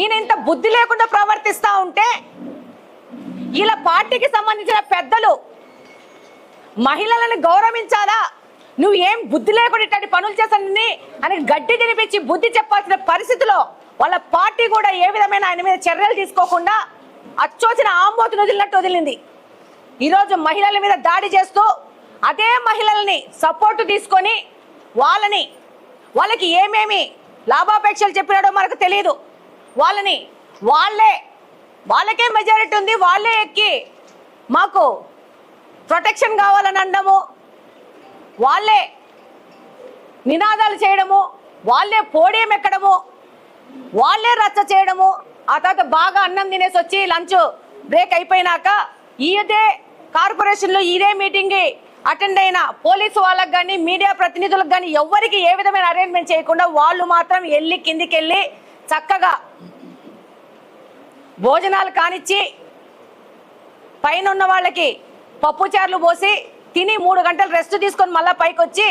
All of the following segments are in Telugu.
ఈయన ఇంత బుద్ధి లేకుండా ప్రవర్తిస్తూ ఉంటే ఇలా పార్టీకి సంబంధించిన పెద్దలు మహిళలను గౌరవించాలా, నువ్వు ఏం బుద్ధి లేకుండా ఇట్లాంటి పనులు చేశానని అని గడ్డి తినిపించి బుద్ధి చెప్పాల్సిన పరిస్థితిలో వాళ్ళ పార్టీ కూడా ఏ విధమైన ఆయన మీద చర్యలు తీసుకోకుండా అచ్చోచిన ఆంబోతును వదిలినట్టు వదిలింది. ఈరోజు మహిళల మీద దాడి చేస్తూ అదే మహిళల్ని సపోర్టు తీసుకొని వాళ్ళకి ఏమేమి లాభాపేక్షలు చెప్పినాడో మనకు తెలియదు. వాళ్ళకే మెజారిటీ ఉంది, వాళ్ళే ఎక్కి మాకు ప్రొటెక్షన్ కావాలని అనడము, వాళ్ళే నినాదాలు చేయడము, వాళ్ళే పోడియం ఎక్కడము, వాళ్ళే రచ్చ చేయడము. ఆ తర్వాత బాగా అన్నం తినేసి వచ్చి లంచ్ బ్రేక్ అయిపోయినాక ఇదే కార్పొరేషన్లో ఇదే మీటింగ్ అటెండ్ అయిన పోలీసు వాళ్ళకి కానీ మీడియా ప్రతినిధులకు కానీ ఎవరికి ఏ విధమైన అరేంజ్మెంట్ చేయకుండా వాళ్ళు మాత్రం వెళ్ళి కిందికి వెళ్ళి చక్కగా భోజనాలు కానిచ్చి పైన ఉన్న వాళ్ళకి పప్పుచారులు పోసి తిని 3 గంటలు రెస్ట్ తీసుకొని మళ్ళీ పైకి వచ్చి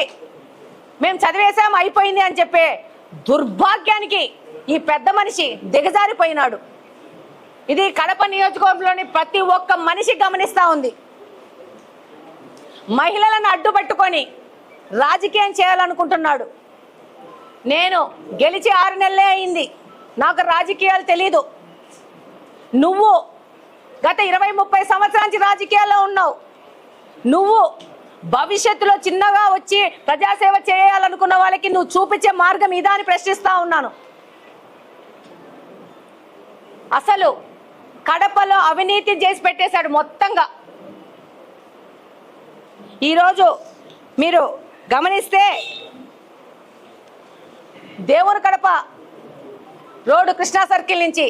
మేము చదివేసాం అయిపోయింది అని చెప్పే దుర్భాగ్యానికి ఈ పెద్ద మనిషి దిగజారిపోయినాడు. ఇది కడప నియోజకవర్గంలోని ప్రతి ఒక్క మనిషి గమనిస్తూ ఉంది. మహిళలను అడ్డుపెట్టుకొని రాజకీయం చేయాలనుకుంటున్నాడు. నేను గెలిచి 6 నెలలే అయింది, నాకు రాజకీయాలు తెలీదు. నువ్వు గత 20-30 సంవత్సరాల నుంచి రాజకీయాల్లో ఉన్నావు. నువ్వు భవిష్యత్తులో చిన్నగా వచ్చి ప్రజాసేవ చేయాలనుకున్న వాళ్ళకి నువ్వు చూపించే మార్గం ఇదా అని ప్రశ్నిస్తా ఉన్నాను. అసలు కడపలో అవినీతి చేసి పెట్టేశాడు మొత్తంగా. ఈరోజు మీరు గమనిస్తే దేవుని కడప రోడ్డు కృష్ణా సర్కిల్ నుంచి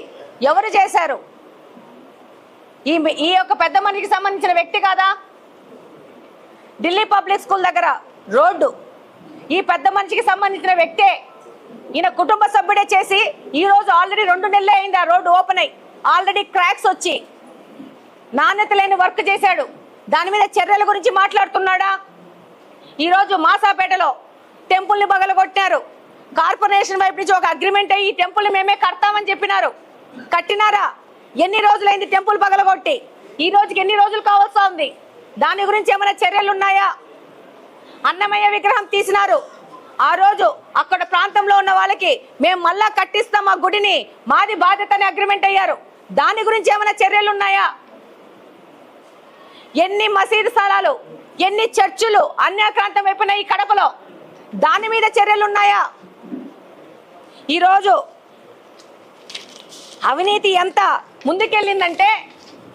ఎవరు చేశారు? ఈ యొక్క పెద్ద మనిషికి సంబంధించిన వ్యక్తి కాదా? ఢిల్లీ పబ్లిక్ స్కూల్ దగ్గర రోడ్డు ఈ పెద్ద మనిషికి సంబంధించిన వ్యక్తే. ఈయన కుటుంబ సభ్యుడే చేసి ఈరోజు ఆల్రెడీ 2 నెలలే అయింది ఆ రోడ్డు ఓపెన్ అయ్యి, ఆల్రెడీ క్రాక్స్ వచ్చి నాణ్యత లేని వర్క్ చేశాడు. దాని మీద చర్యల గురించి మాట్లాడుతున్నాడా? ఈరోజు మాసాపేటలో టెంపుల్ని బగలగొట్టారు. కార్పొరేషన్ వైపు నుంచి ఒక అగ్రిమెంట్ అయ్యి ఈ టెంపుల్ని మేమే కడతామని చెప్పినారు. కట్టినారా? ఎన్ని రోజులైంది టెంపుల్ పగలగొట్టి? ఈ రోజుకి ఎన్ని రోజులు కావాల్సి ఉంది? దాని గురించి ఏమైనా చర్యలు ఉన్నాయా? అన్నమయ్య విగ్రహం తీసినారు. ఆ రోజు అక్కడ ప్రాంతంలో ఉన్న వాళ్ళకి మేము మళ్ళా కట్టిస్తాం ఆ గుడిని, మాది బాధ్యత అని అగ్రిమెంట్ అయ్యారు. దాని గురించి ఏమైనా చర్యలు ఉన్నాయా? ఎన్ని మసీదు స్థలాలు, ఎన్ని చర్చిలు అన్యాక్రాంతం అయిపోయినాయి ఈ కడపలో, దాని మీద చర్యలు ఉన్నాయా? ఈరోజు అవినీతి ఎంత ముందుకెళ్ళిందంటే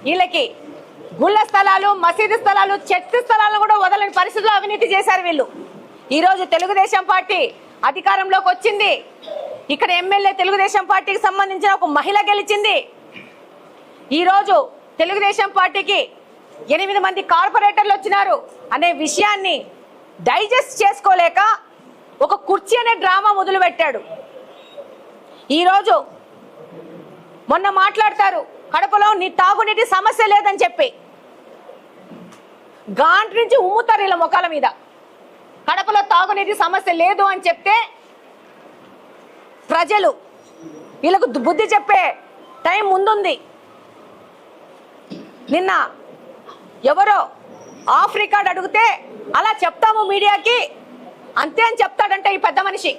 వీళ్ళకి గుళ్ళ స్థలాలు, మసీదు స్థలాలు, చర్చి స్థలాలను కూడా వదలని పరిస్థితుల్లో అవినీతి చేశారు వీళ్ళు. ఈరోజు తెలుగుదేశం పార్టీ అధికారంలోకి వచ్చింది. ఇక్కడ ఎమ్మెల్యే తెలుగుదేశం పార్టీకి సంబంధించిన ఒక మహిళ గెలిచింది. ఈరోజు తెలుగుదేశం పార్టీకి 8 మంది కార్పొరేటర్లు వచ్చినారు అనే విషయాన్ని డైజెస్ట్ చేసుకోలేక ఒక కుర్చీ అనే డ్రామా మొదలుపెట్టాడు. ఈరోజు మొన్న మాట్లాడతారు కడపలో నీ తాగునీటి సమస్య లేదని చెప్పి, గాంట్ నుంచి ఉమ్ముతారు వీళ్ళ ముఖాల మీద. కడపలో తాగునీటి సమస్య లేదు అని చెప్తే ప్రజలు వీళ్ళకు బుద్ధి చెప్పే టైం ముందుంది. నిన్న ఎవరో ఆఫ్ రికార్డ్ అడిగితే అలా చెప్తాము మీడియాకి అంతే అని చెప్తాడంటే ఈ పెద్ద మనిషి.